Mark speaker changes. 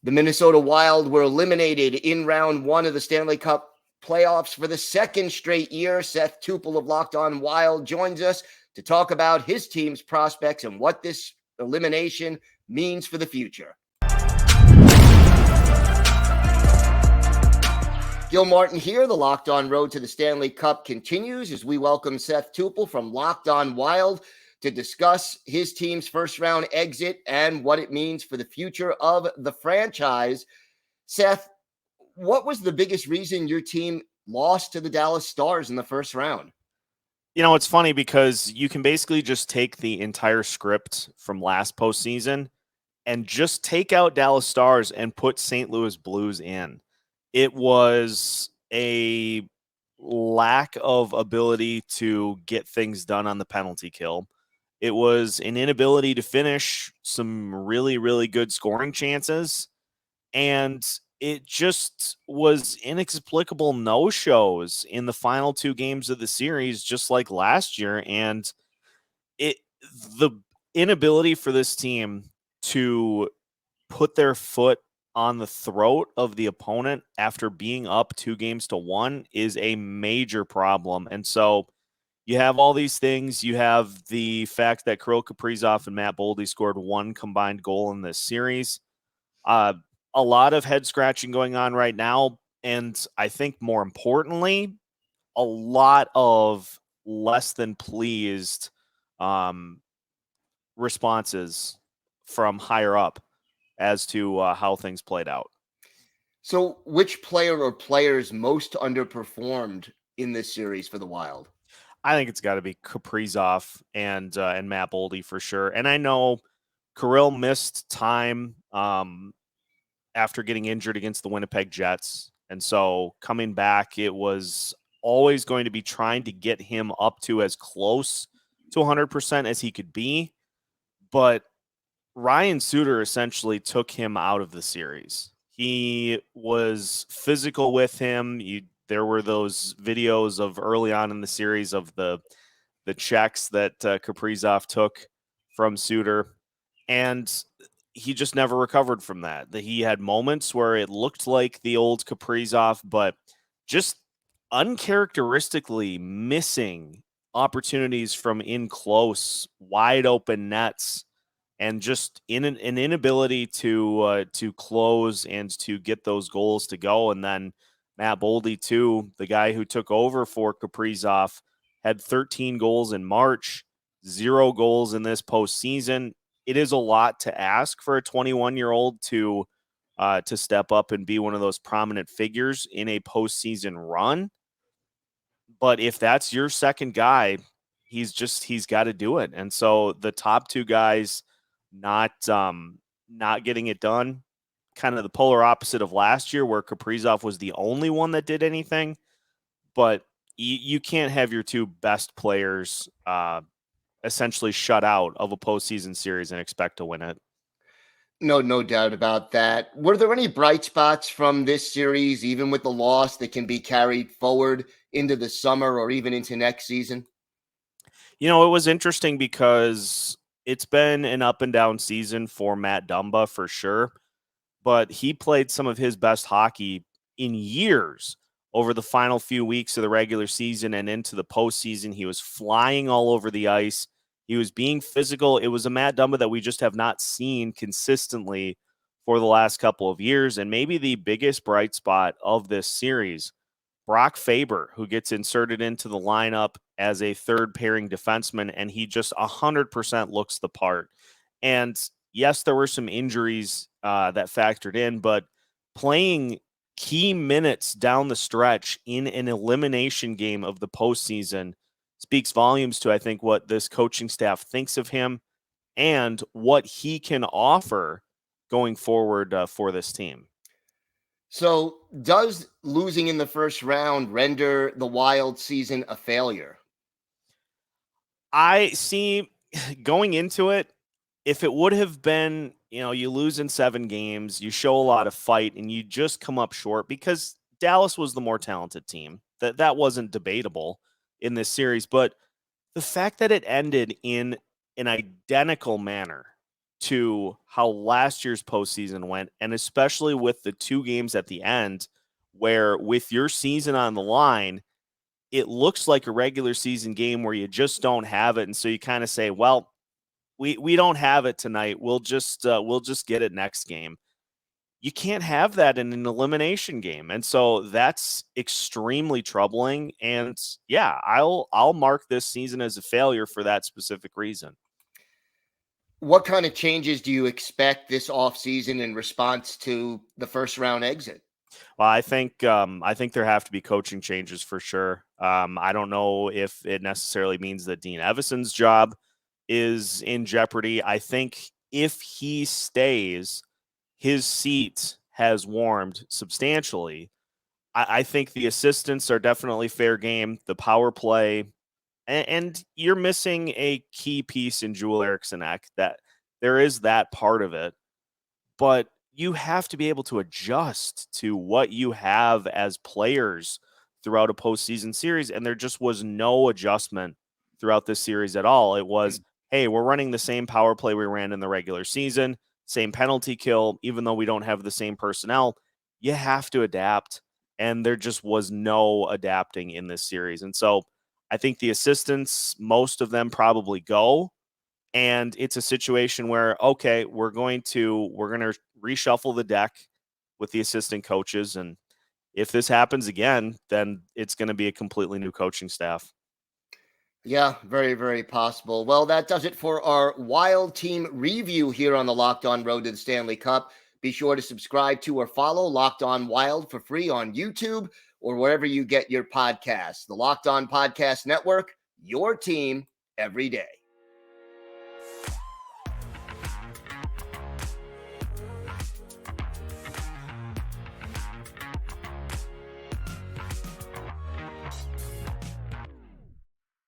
Speaker 1: The Minnesota Wild were eliminated in round one of the Stanley Cup playoffs for the second straight year. Seth Toupal of Locked On Wild joins us to talk about his team's prospects and what this elimination means for the future. Gil Martin here. The Locked On Road to the Stanley Cup continues as we welcome Seth Toupal from Locked On Wild to discuss his team's first-round exit and what it means for the future of the franchise. Seth, what was the biggest reason your team lost to the Dallas Stars in the first round?
Speaker 2: You know, it's funny because you can basically just take the entire script from last postseason and just take out Dallas Stars and put St. Louis Blues in. It was a lack of ability to get things done on the penalty kill. It was an inability to finish some really, really good scoring chances. And it just was inexplicable no-shows in the final two games of the series, just like last year. And the inability for this team to put their foot on the throat of the opponent after being up 2-1 is a major problem. And so you have all these things. You have the fact that Kirill, Kaprizov, and Matt Boldy scored one combined goal in this series. A lot of head scratching going on right now. And I think more importantly, a lot of less than pleased responses from higher up as to how things played out.
Speaker 1: So which player or players most underperformed in this series for the Wild?
Speaker 2: I think it's got to be Kaprizov and Matt Boldy for sure. And I know Kirill missed time after getting injured against the Winnipeg Jets. And so coming back, it was always going to be trying to get him up to as close to 100% as he could be. But Ryan Suter essentially took him out of the series. He was physical with him. There were those videos of early on in the series of the checks that Kaprizov took from Suter, and he just never recovered from that. He had moments where it looked like the old Kaprizov, but just uncharacteristically missing opportunities from in close, wide open nets, and just in an inability to close and to get those goals to go. And then Matt Boldy, too, the guy who took over for Kaprizov, had 13 goals in March, 0 goals in this postseason. It is a lot to ask for a 21-year-old to step up and be one of those prominent figures in a postseason run. But if that's your second guy, he's got to do it. And so the top two guys not getting it done, kind of the polar opposite of last year where Kaprizov was the only one that did anything. But you can't have your two best players essentially shut out of a postseason series and expect to win it.
Speaker 1: No doubt about that. Were there any bright spots from this series, even with the loss, that can be carried forward into the summer or even into next season?
Speaker 2: You know, it was interesting because it's been an up and down season for Matt Dumba for sure, but he played some of his best hockey in years over the final few weeks of the regular season and into the postseason. He was flying all over the ice. He was being physical. It was a Matt Dumba that we just have not seen consistently for the last couple of years. And maybe the biggest bright spot of this series, Brock Faber, who gets inserted into the lineup as a third pairing defenseman, and he just 100% looks the part. And yes, there were some injuries that factored in, but playing key minutes down the stretch in an elimination game of the postseason speaks volumes to, I think, what this coaching staff thinks of him and what he can offer going forward for this team.
Speaker 1: So does losing in the first round render the Wild season a failure?
Speaker 2: I see going into it, if it would have been, you lose in 7 games, you show a lot of fight, and you just come up short because Dallas was the more talented team. That wasn't debatable in this series. But the fact that it ended in an identical manner to how last year's postseason went, and especially with the 2 games at the end, where with your season on the line, it looks like a regular season game where you just don't have it. And so you kind of say, well, we don't have it tonight. We'll just get it next game. You can't have that in an elimination game. And so that's extremely troubling. And yeah, I'll mark this season as a failure for that specific reason.
Speaker 1: What kind of changes do you expect this offseason in response to the first round exit?
Speaker 2: Well, I think there have to be coaching changes for sure. I don't know if it necessarily means that Dean Evason's job is in jeopardy. I think if he stays, his seat has warmed substantially. I think the assistants are definitely fair game. The power play, and you're missing a key piece in Joel Eriksson Ek. That there is that part of it, but you have to be able to adjust to what you have as players throughout a postseason series. And there just was no adjustment throughout this series at all. It was, hey, we're running the same power play we ran in the regular season, same penalty kill, even though we don't have the same personnel. You have to adapt. And there just was no adapting in this series. And so I think the assistants, most of them probably go. And it's a situation where, okay, we're going to reshuffle the deck with the assistant coaches. And if this happens again, then it's going to be a completely new coaching staff.
Speaker 1: Yeah, very, very possible. Well, that does it for our Wild team review here on the Locked On Road to the Stanley Cup. Be sure to subscribe to or follow Locked On Wild for free on YouTube or wherever you get your podcasts. The Locked On Podcast Network, your team every day.